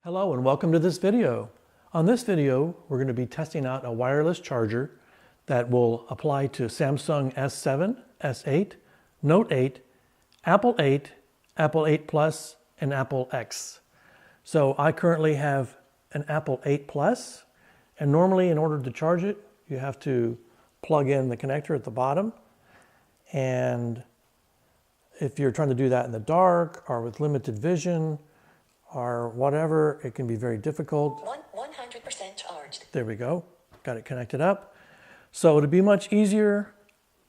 Hello and welcome to this video. On this video, we're going to be testing out a wireless charger that will apply to Samsung S7, S8, Note 8, Apple 8, Apple 8 Plus, and Apple X. So I currently have an Apple 8 Plus, and normally in order to charge it, you have to plug in the connector at the bottom. And if you're trying to do that in the dark or with limited vision or whatever, it can be very difficult. 100% charged. There we go. Got it connected up. So it'd be much easier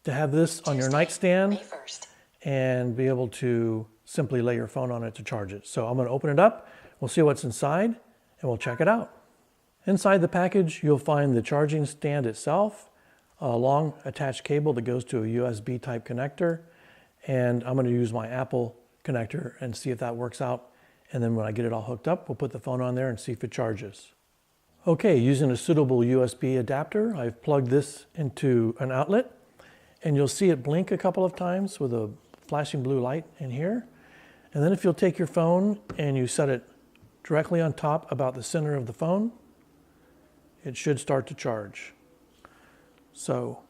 to have this on your nightstand May 1st. and be able to simply lay your phone on it to charge it. So I'm going to open it up. We'll see what's inside and we'll check it out. Inside the package, you'll find the charging stand itself, a long attached cable that goes to a USB type connector. And I'm going to use my Apple connector and see if that works out. And then when I get it all hooked up, we'll put the phone on there and see if it charges. Okay, using a suitable USB adapter, I've plugged this into an outlet, and you'll see it blink a couple of times with a flashing blue light in here. And then if you'll take your phone and you set it directly on top about the center of the phone, it should start to charge. So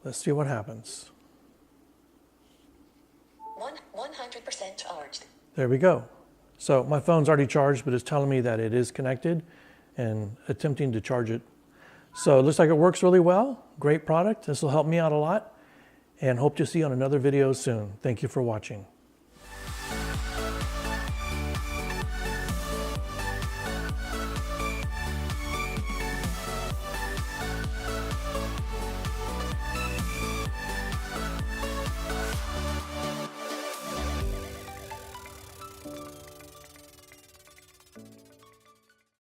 let's see what happens. 100% charged. There we go. So my phone's already charged, but it's telling me that it is connected and attempting to charge it. So it looks like it works really well. Great product. This will help me out a lot and hope to see you on another video soon. Thank you for watching.